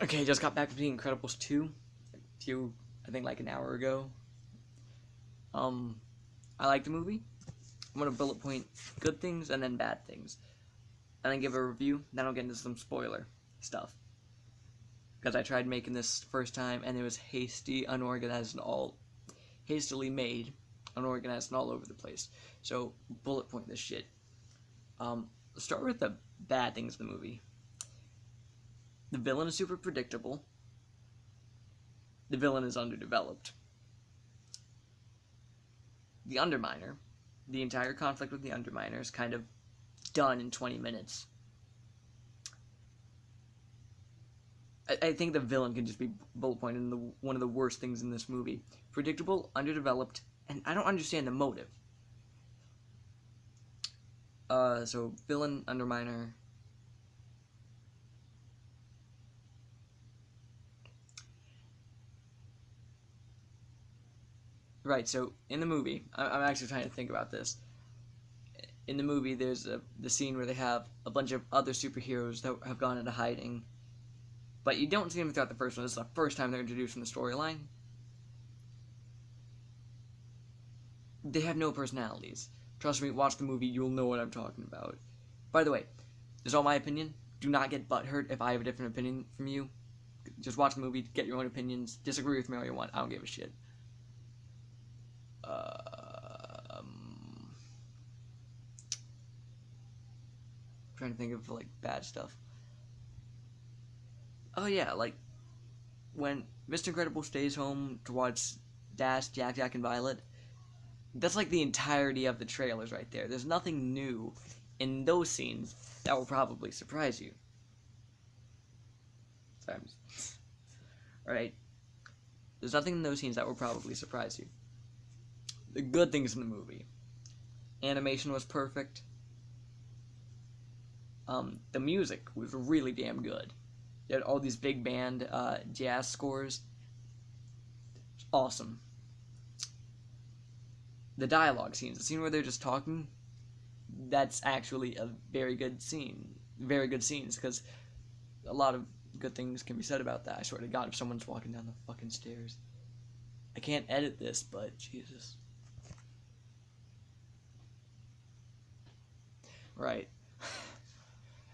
Okay, just got back from The Incredibles 2. I think like an hour ago. I like the movie. I'm gonna bullet point good things and then bad things. And then give a review, then I'll get into some spoiler stuff. Because I tried making this first time and it was hastily made, unorganized and all over the place. So, bullet point this shit. Let's start with the bad things in the movie. The villain is super predictable. The villain is underdeveloped. The Underminer, the entire conflict with the Underminer is kind of done in 20 minutes. I think the villain can just be bullet pointed in one of the worst things in this movie. Predictable, underdeveloped, and I don't understand the motive. So villain, Underminer. Right, so in the movie, I'm actually trying to think about this. In the movie, there's the scene where they have a bunch of other superheroes that have gone into hiding. But you don't see them throughout the first one. This is the first time they're introduced in the storyline. They have no personalities. Trust me, watch the movie, you'll know what I'm talking about. By the way, this is all my opinion. Do not get butthurt if I have a different opinion from you. Just watch the movie, get your own opinions. Disagree with me all you want. I don't give a shit. Trying to think of like bad stuff. Oh yeah, like when Mr. Incredible stays home to watch Dash, Jack, Jack, and Violet. That's like the entirety of the trailers right there. There's nothing new in those scenes that will probably surprise you. Sorry. Alright. There's nothing in those scenes that will probably surprise you. The good things in the movie. Animation was perfect. The music was really damn good. They had all these big band jazz scores. Awesome. The dialogue scenes, the scene where they're just talking, that's actually a very good scene. Very good scenes, because a lot of good things can be said about that. I swear to God, if someone's walking down the fucking stairs. I can't edit this, but Jesus. Right.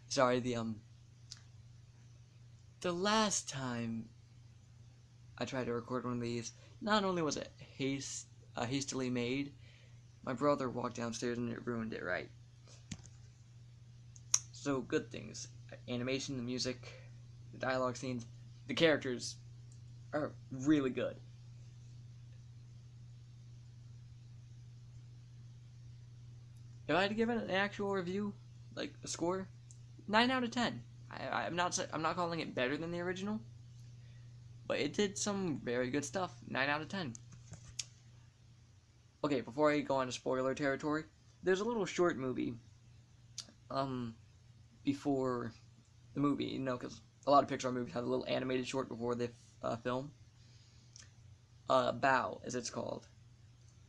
Sorry, the last time I tried to record one of these, not only was it hastily made, my brother walked downstairs and it ruined it, right? So, good things. Animation, the music, the dialogue scenes, the characters are really good. If I had to give it an actual review, like a score, 9 out of 10. I'm not calling it better than the original, but it did some very good stuff. 9 out of 10. Okay, before I go on to spoiler territory, there's a little short movie, before the movie, you know, because a lot of Pixar movies have a little animated short before they film. Bow, as it's called.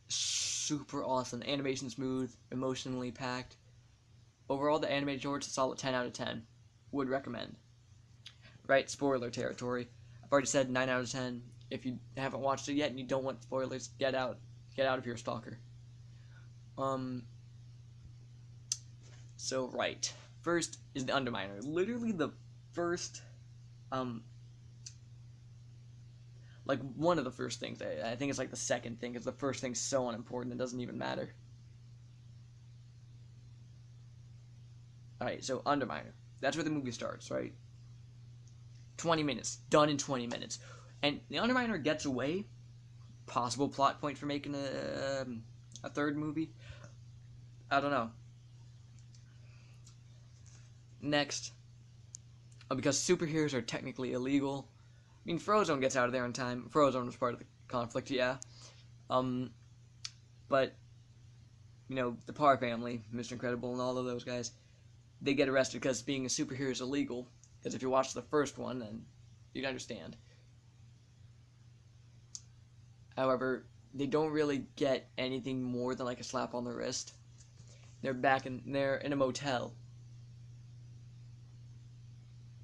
Super awesome. Animation smooth, emotionally packed. Overall, the animated shorts, a solid 10 out of 10. Would recommend. Right, spoiler territory. I've already said 9 out of 10. If you haven't watched it yet and you don't want spoilers, get out. Get out if you're a stalker. So, right. First is the Underminer. Literally the first, like, one of the first things. I think it's like the second thing, because the first thing's so unimportant it doesn't even matter. Alright, so Underminer. That's where the movie starts, right? 20 minutes. Done in 20 minutes. And the Underminer gets away. Possible plot point for making a third movie. I don't know. Next. Because superheroes are technically illegal. I mean, Frozone gets out of there in time. Frozone was part of the conflict, yeah. But, you know, the Parr family, Mr. Incredible and all of those guys, they get arrested because being a superhero is illegal. Because if you watch the first one, then you'd understand. However, they don't really get anything more than like a slap on the wrist. They're in a motel.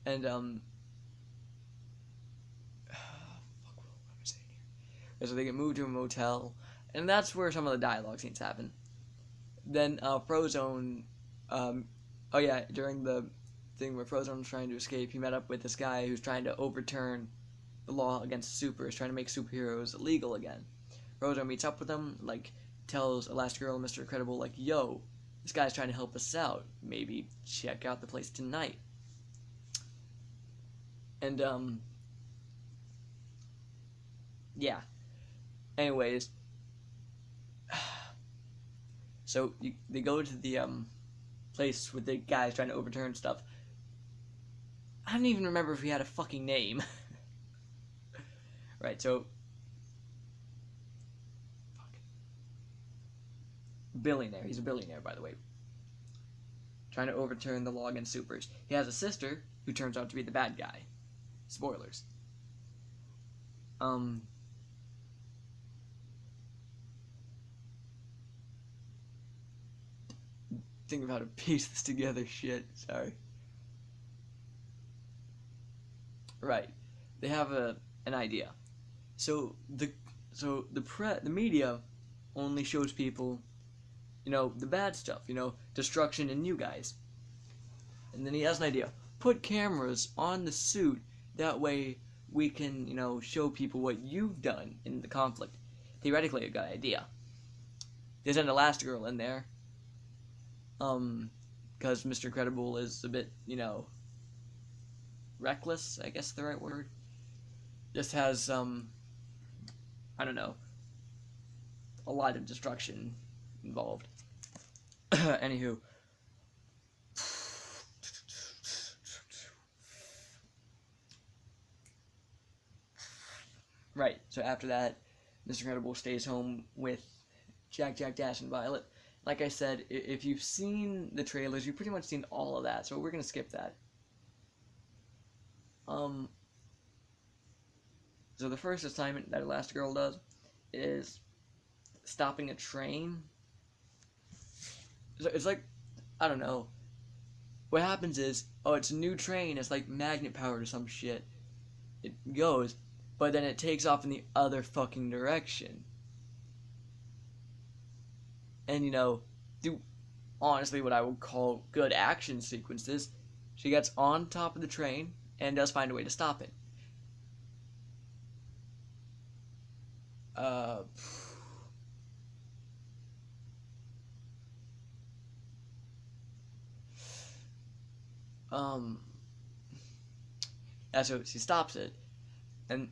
And And so they get moved to a motel, and that's where some of the dialogue scenes happen. Then Frozone, during the thing where Frozone was trying to escape, he met up with this guy who's trying to overturn the law against supers, trying to make superheroes illegal again. Frozone meets up with him, tells Elastigirl and Mr. Incredible, yo, this guy's trying to help us out. Maybe check out the place tonight. And, yeah. Anyways, so they go to the, place with the guys trying to overturn stuff. I don't even remember if he had a fucking name. Right, so... Billionaire. He's a billionaire, by the way. Trying to overturn the law against supers. He has a sister who turns out to be the bad guy. Spoilers. Think of how to piece this together. Shit. Sorry. Right. They have an idea. So the media only shows people, the bad stuff, destruction and you guys. And then he has an idea. Put cameras on the suit, that way we can, show people what you've done in the conflict. Theoretically a good idea. They send Elastigirl in there. Because Mr. Incredible is a bit, reckless, I guess the right word. Just has, I don't know, a lot of destruction involved. Anywho. Right, so after that, Mr. Incredible stays home with Jack, Dash, and Violet. Like I said, if you've seen the trailers, you've pretty much seen all of that, so we're gonna skip that. So the first assignment that Elastigirl does is stopping a train. It's like, I don't know. What happens is, it's a new train, it's like magnet powered or some shit. It goes, but then it takes off in the other fucking direction. And, do honestly what I would call good action sequences. She gets on top of the train and does find a way to stop it. Yeah, so she stops it, and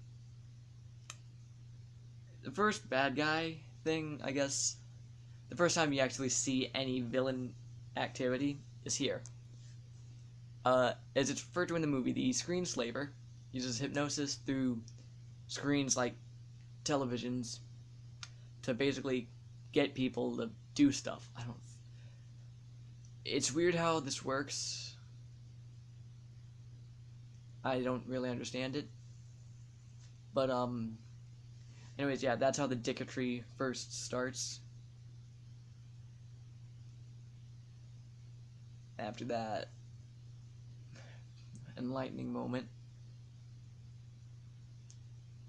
the first bad guy thing, I guess, the first time you actually see any villain activity is here. As it's referred to in the movie, the screensaver uses hypnosis through screens like televisions to basically get people to do stuff. It's weird how this works. I don't really understand it. But, anyways, yeah, that's how the dicketry first starts. After that, enlightening moment.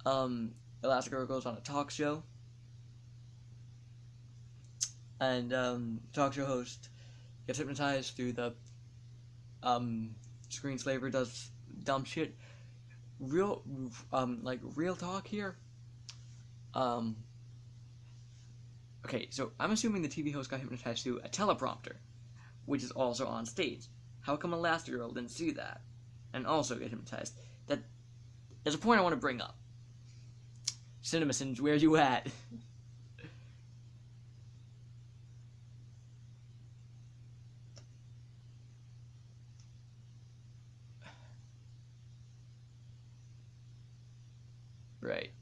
Elastigirl goes on a talk show. And, talk show host gets hypnotized through the, screensaver, does dumb shit. Real talk here. Okay, so I'm assuming the TV host got hypnotized through a teleprompter, which is also on stage. How come Elastigirl didn't see that and also get hypnotized? That is a point I want to bring up. CinemaSins, where you at? Right.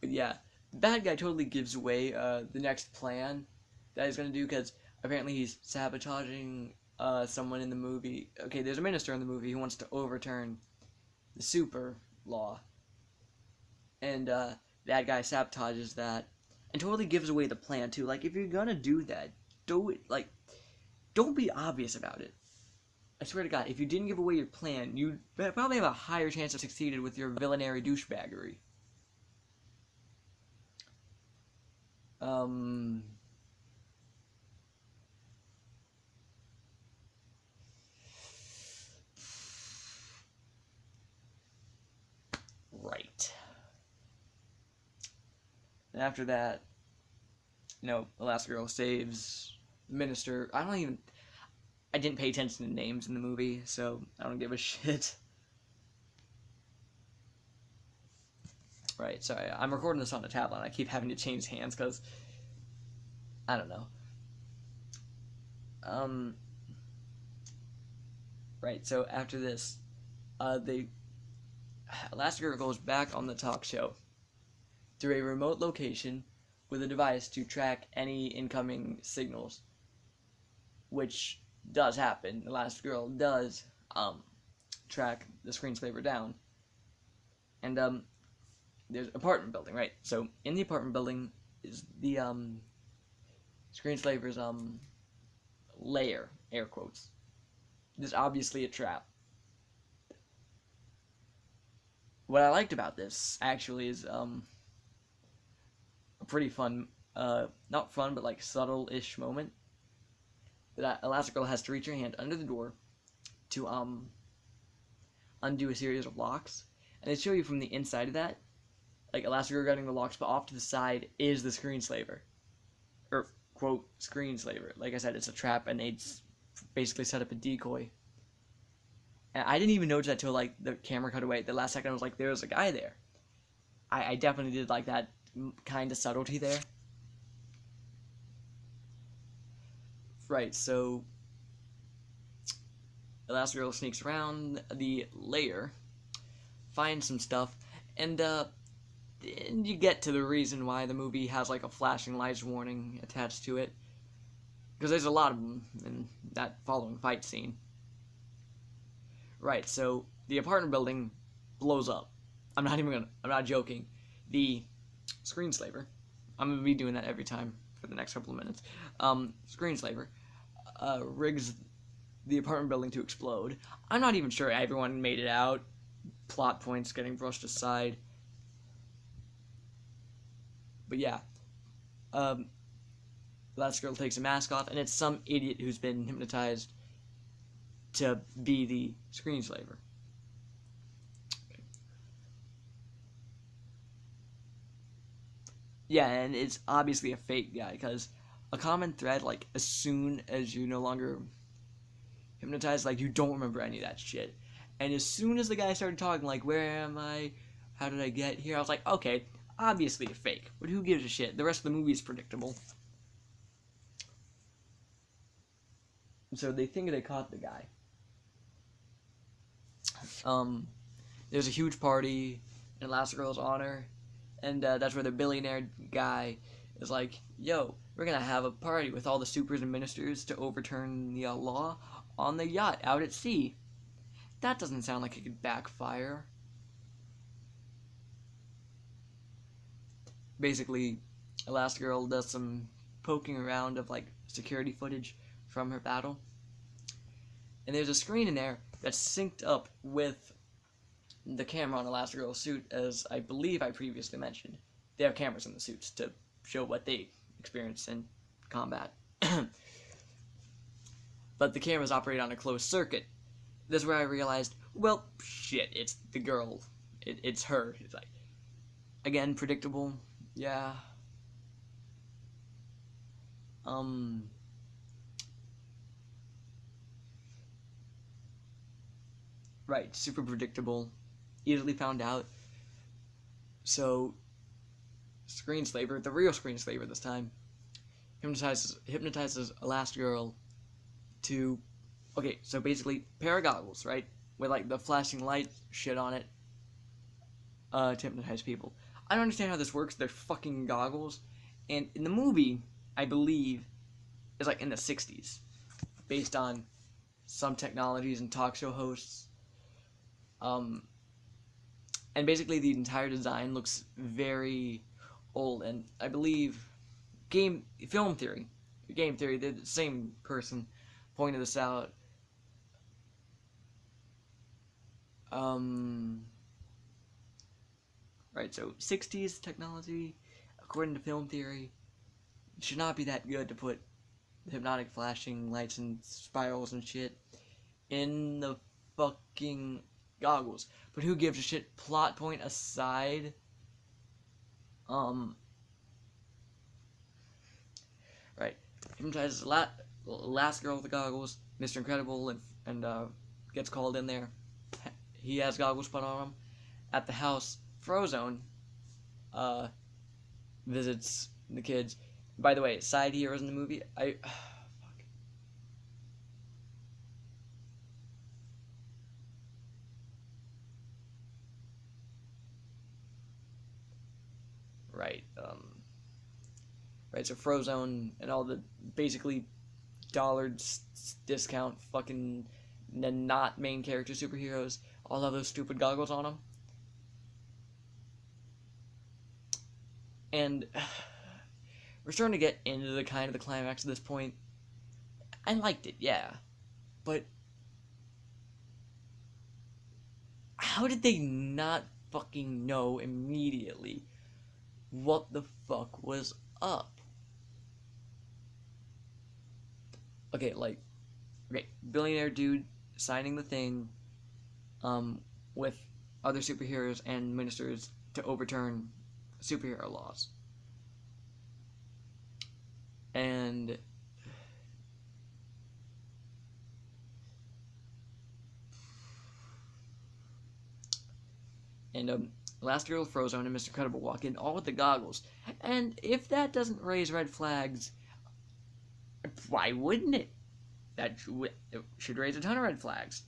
But yeah, bad guy totally gives away the next plan that he's gonna do, because apparently he's sabotaging someone in the movie. Okay, there's a minister in the movie who wants to overturn the super law, and that guy sabotages that and totally gives away the plan too. If you're gonna do that, do it, don't be obvious about it. I swear to God, if you didn't give away your plan, you'd probably have a higher chance of succeeding with your villainary douchebaggery. Right. And after that, Elastigirl saves the minister. I didn't pay attention to names in the movie, so I don't give a shit. Right, sorry, I'm recording this on a tablet, and I keep having to change hands, because, I don't know. Right, so after this, Elastigirl goes back on the talk show to a remote location with a device to track any incoming signals, which does happen. Elastigirl does track the screensaver down, and there's an apartment building, right? So in the apartment building is the screensaver's lair, air quotes. There's obviously a trap. What I liked about this, actually, is a pretty fun, not fun, but like subtle-ish moment that Elastigirl has to reach her hand under the door to undo a series of locks, and they show you from the inside of that, like Elastigirl getting the locks, but off to the side is the screensaver, or quote screensaver. Like I said, it's a trap, and they basically set up a decoy. And I didn't even notice that till like the camera cut away. The last second I was like, there's a guy there. I definitely did like that kind of subtlety there. Right, so Elastigirl sneaks around the lair, finds some stuff, and you get to the reason why the movie has like a flashing lights warning attached to it. Because there's a lot of them in that following fight scene. Right, so the apartment building blows up. I'm not joking. The screensaver, I'm gonna be doing that every time for the next couple of minutes. Screensaver rigs the apartment building to explode. I'm not even sure everyone made it out. Plot points getting brushed aside. But yeah, Elastigirl takes a mask off, and it's some idiot who's been hypnotized to be the screensaver. Okay. Yeah, and it's obviously a fake guy, because a common thread, like, as soon as you no longer hypnotized, like, you don't remember any of that shit. And as soon as the guy started talking, like, where am I? How did I get here? I was like, okay, obviously a fake, but who gives a shit? The rest of the movie is predictable. So they think they caught the guy. There's a huge party in Elastigirl's honor, and that's where the billionaire guy is like, yo, we're gonna have a party with all the supers and ministers to overturn the law on the yacht out at sea. That doesn't sound like it could backfire. Basically, Elastigirl does some poking around of like security footage from her battle, and there's a screen in there that's synced up with the camera on Elastigirl's suit, as I believe I previously mentioned. They have cameras in the suits to show what they experience in combat. But the cameras operate on a closed circuit. This is where I realized, well, shit, it's the girl. It's her. It's like, again, predictable. Yeah. Right, super predictable, easily found out. So, Screenslaver, the real Screenslaver this time, hypnotizes Elastigirl to, okay, so basically, pair of goggles, right, with like the flashing light shit on it, to hypnotize people. I don't understand how this works. They're fucking goggles, and in the movie, I believe, is like in the 60s, based on some technologies and talk show hosts. And basically the entire design looks very old, and I believe film theory, game theory, they're the same person pointed this out. Right, so 60s technology, according to film theory, should not be that good to put hypnotic flashing lights and spirals and shit in the fucking goggles. But who gives a shit? Plot point aside, right, hypnotizes the last girl with the goggles, Mr. Incredible, and gets called in there. He has goggles put on him. At the house, Frozone visits the kids. By the way, side heroes in the movie, fuck. Right, right, so Frozone and all the basically dollar discount fucking not main character superheroes all have those stupid goggles on them. And we're starting to get into the kind of the climax at this point. I liked it, yeah. But how did they not fucking know immediately what the fuck was up? Okay, billionaire dude signing the thing, with other superheroes and ministers to overturn superhero laws. And Last Girl, Frozone, and Mr. Incredible walk in, all with the goggles. And if that doesn't raise red flags, why wouldn't it? That should raise a ton of red flags.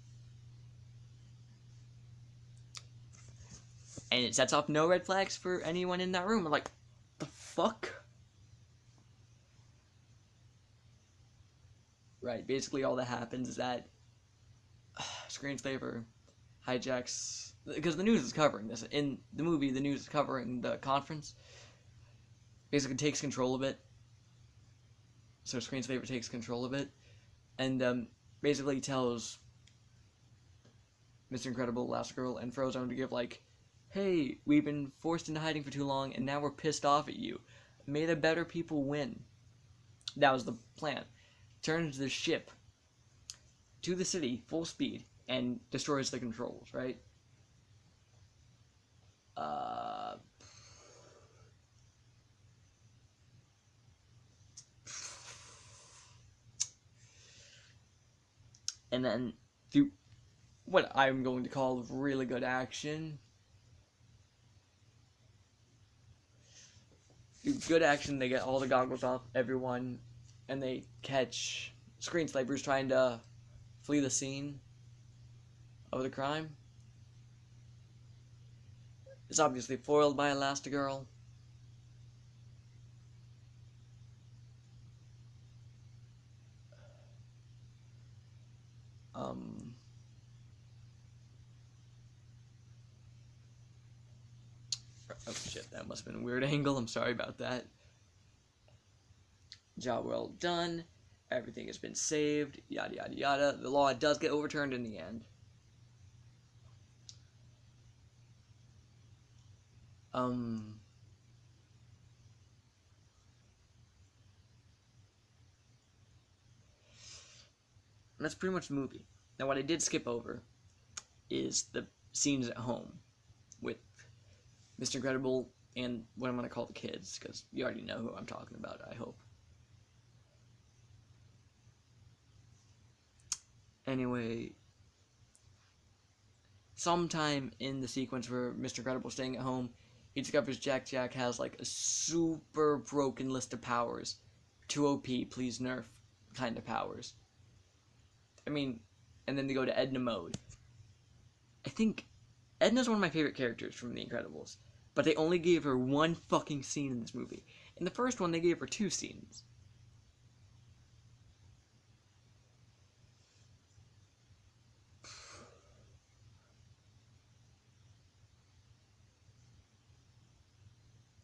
And it sets off no red flags for anyone in that room. I'm like, the fuck? Right, basically all that happens is that screensaver hijacks, because the news is covering this. In the movie, the news is covering the conference. Basically takes control of it. So screensaver takes control of it. And basically tells Mr. Incredible, Last Girl, and Frozone to give, like, hey, we've been forced into hiding for too long, and now we're pissed off at you. May the better people win. That was the plan. Turns the ship to the city, full speed, and destroys the controls, right? And then, through what I'm going to call really good action. Through good action, they get all the goggles off everyone, and they catch screensavers trying to flee the scene of the crime. It's obviously foiled by Elastigirl. Oh shit, that must have been a weird angle. I'm sorry about that. Job well done. Everything has been saved. Yada yada yada. The law does get overturned in the end. That's pretty much the movie. Now, what I did skip over is the scenes at home with Mr. Incredible and what I'm going to call the kids, because you already know who I'm talking about, I hope. Anyway, sometime in the sequence where Mr. Incredible's staying at home, he discovers Jack has, like, a super broken list of powers. 2 OP, please nerf kind of powers. I mean, and then they go to Edna mode. I think Edna's one of my favorite characters from The Incredibles, but they only gave her one fucking scene in this movie. In the first one, they gave her 2 scenes.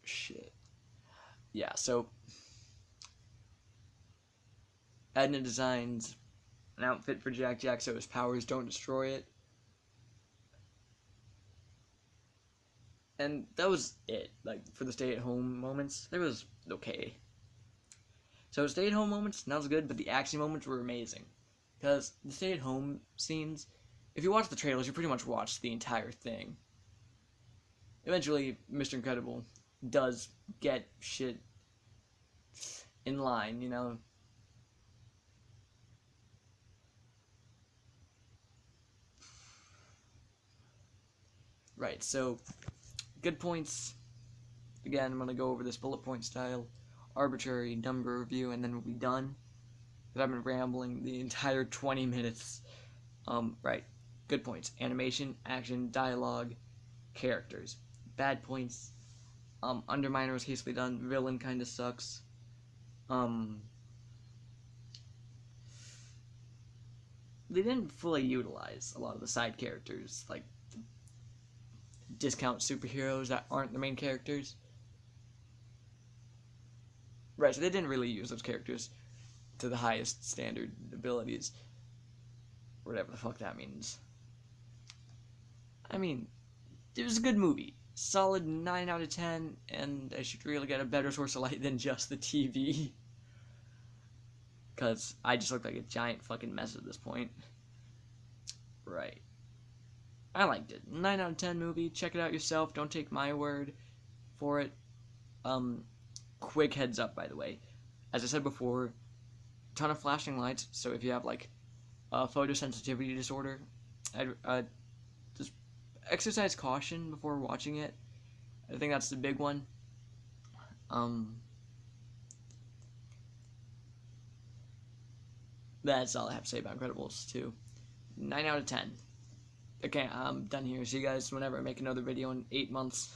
Shit. Yeah, so Edna designs an outfit for Jack so his powers don't destroy it. And that was it. Like, for the stay-at-home moments, it was okay. So stay-at-home moments, not as good, but the action moments were amazing. Because the stay-at-home scenes, if you watch the trailers, you pretty much watch the entire thing. Eventually, Mr. Incredible does get shit in line, you know. Right, so, good points. Again, I'm going to go over this bullet point style, arbitrary number review, and then we'll be done. Because I've been rambling the entire 20 minutes. Right, good points. Animation, action, dialogue, characters. Bad points. Underminer was hastily done. Villain kind of sucks. They didn't fully utilize a lot of the side characters, like discount superheroes that aren't the main characters. Right, so they didn't really use those characters to the highest standard abilities. Whatever the fuck that means. I mean, it was a good movie. Solid 9 out of 10, and I should really get a better source of light than just the TV. Because I just look like a giant fucking mess at this point. Right. I liked it. 9 out of 10 movie. Check it out yourself. Don't take my word for it. Quick heads up, by the way. As I said before, ton of flashing lights, so if you have, like, a photosensitivity disorder, I'd just exercise caution before watching it. I think that's the big one. That's all I have to say about Incredibles 2. 9 out of 10. Okay, I'm done here. See you guys whenever I make another video in 8 months.